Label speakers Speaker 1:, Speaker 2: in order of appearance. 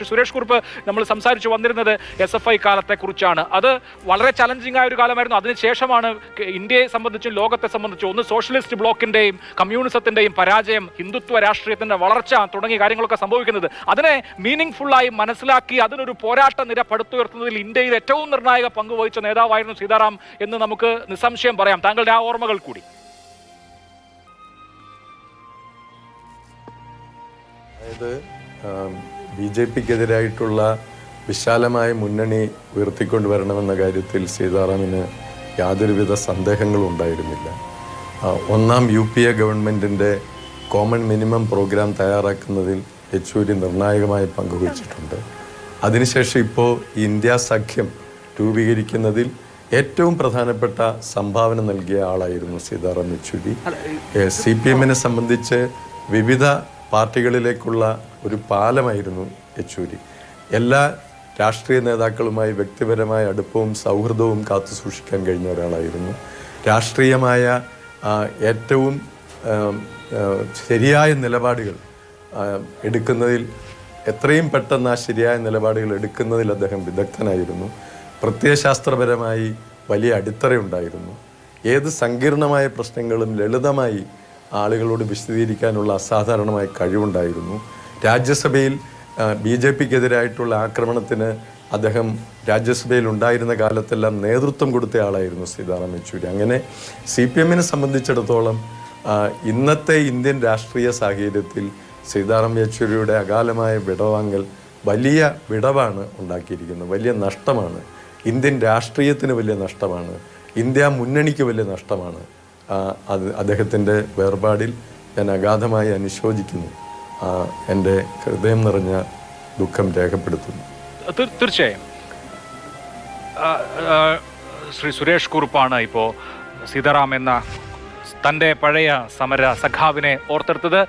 Speaker 1: സുരേഷ് കുറുപ്പ് നമ്മൾ സംസാരിച്ചു വന്നിരുന്നത് SFI കാലത്തെക്കുറിച്ചാണ്. അത് വളരെ ചലഞ്ചിങ് ആയ ഒരു കാലമായിരുന്നു. അതിനുശേഷമാണ് ഇന്ത്യയെ സംബന്ധിച്ചും ലോകത്തെ സംബന്ധിച്ചും ഒന്ന് സോഷ്യലിസ്റ്റ് ബ്ലോക്കിന്റെയും കമ്മ്യൂണിസത്തിന്റെയും പരാജയം, ഹിന്ദുത്വ രാഷ്ട്രീയത്തിന്റെ വളർച്ച തുടങ്ങിയ കാര്യങ്ങളൊക്കെ സംഭവിക്കുന്നത്. അതിനെ മീനിങ് ഫുള്ളായി മനസ്സിലാക്കി അതിനൊരു പോരാട്ട നിര പടുത്തുയർത്തുന്നതിൽ ഇന്ത്യയിൽ ഏറ്റവും നിർണായക പങ്ക് വഹിച്ച നേതാവായിരുന്നു സീതാറാം എന്ന് നമുക്ക് നിസ്സംശയം പറയാം. താങ്കളുടെ ആ ഓർമ്മകൾ കൂടി.
Speaker 2: BJPക്കെതിരായിട്ടുള്ള വിശാലമായ മുന്നണി ഉയർത്തിക്കൊണ്ടുവരണമെന്ന കാര്യത്തിൽ സീതാറാമിന് യാതൊരുവിധ സന്ദേഹങ്ങളും ഉണ്ടായിരുന്നില്ല. ഒന്നാം UPA ഗവൺമെൻറ്റിൻ്റെ കോമൺ മിനിമം പ്രോഗ്രാം തയ്യാറാക്കുന്നതിൽ യെച്ചൂരി നിർണായകമായ പങ്കുവച്ചിട്ടുണ്ട്. അതിനുശേഷം ഇപ്പോൾ ഇന്ത്യ സഖ്യം രൂപീകരിക്കുന്നതിൽ ഏറ്റവും പ്രധാനപ്പെട്ട സംഭാവന നൽകിയ ആളായിരുന്നു സീതാറാം യെച്ചൂരി. CPMനെ സംബന്ധിച്ച് വിവിധ പാർട്ടികളിലേക്കുള്ള ഒരു പാലമായിരുന്നു യെച്ചൂരി. എല്ലാ രാഷ്ട്രീയ നേതാക്കളുമായി വ്യക്തിപരമായ അടുപ്പവും സൗഹൃദവും കാത്തു സൂക്ഷിക്കാൻ കഴിഞ്ഞ ഒരാളായിരുന്നു. രാഷ്ട്രീയമായ ഏറ്റവും ശരിയായ നിലപാടുകൾ എടുക്കുന്നതിൽ എത്രയും പെട്ടെന്ന് ആ ശരിയായ നിലപാടുകൾ എടുക്കുന്നതിൽ അദ്ദേഹം വിദഗ്ധനായിരുന്നു. പ്രത്യയശാസ്ത്രപരമായി വലിയ അടിത്തറയുണ്ടായിരുന്നു. ഏത് സങ്കീർണമായ പ്രശ്നങ്ങളും ലളിതമായി ആളുകളോട് വിശദീകരിക്കാനുള്ള അസാധാരണമായ കഴിവുണ്ടായിരുന്നു. രാജ്യസഭയിൽ BJPക്കെതിരായിട്ടുള്ള ആക്രമണത്തിന് അദ്ദേഹം രാജ്യസഭയിൽ ഉണ്ടായിരുന്ന കാലത്തെല്ലാം നേതൃത്വം കൊടുത്ത ആളായിരുന്നു സീതാറാം യെച്ചൂരി. അങ്ങനെ CPMനെ സംബന്ധിച്ചിടത്തോളം ഇന്നത്തെ ഇന്ത്യൻ രാഷ്ട്രീയ സാഹചര്യത്തിൽ സീതാറാം യെച്ചൂരിയുടെ അകാലമായ വിടവാങ്ങൽ വലിയ വിടവാണ് ഉണ്ടാക്കിയിരിക്കുന്നത്. വലിയ നഷ്ടമാണ്. ഇന്ത്യൻ രാഷ്ട്രീയത്തിന് വലിയ നഷ്ടമാണ്. ഇന്ത്യ മുന്നണിക്ക് വലിയ നഷ്ടമാണ്. അദ്ദേഹത്തിൻ്റെ വേർപാടിൽ ഞാൻ അഗാധമായി അനുശോചിക്കുന്നു. എൻ്റെ ഹൃദയം നിറഞ്ഞ ദുഃഖം രേഖപ്പെടുത്തുന്നു.
Speaker 1: തീർച്ചയായും ശ്രീ സുരേഷ് കുറുപ്പാണ് ഇപ്പോൾ സീതാറാം എന്ന തൻ്റെ പഴയ സമര സഖാവിനെ ഓർത്തെടുത്തത്.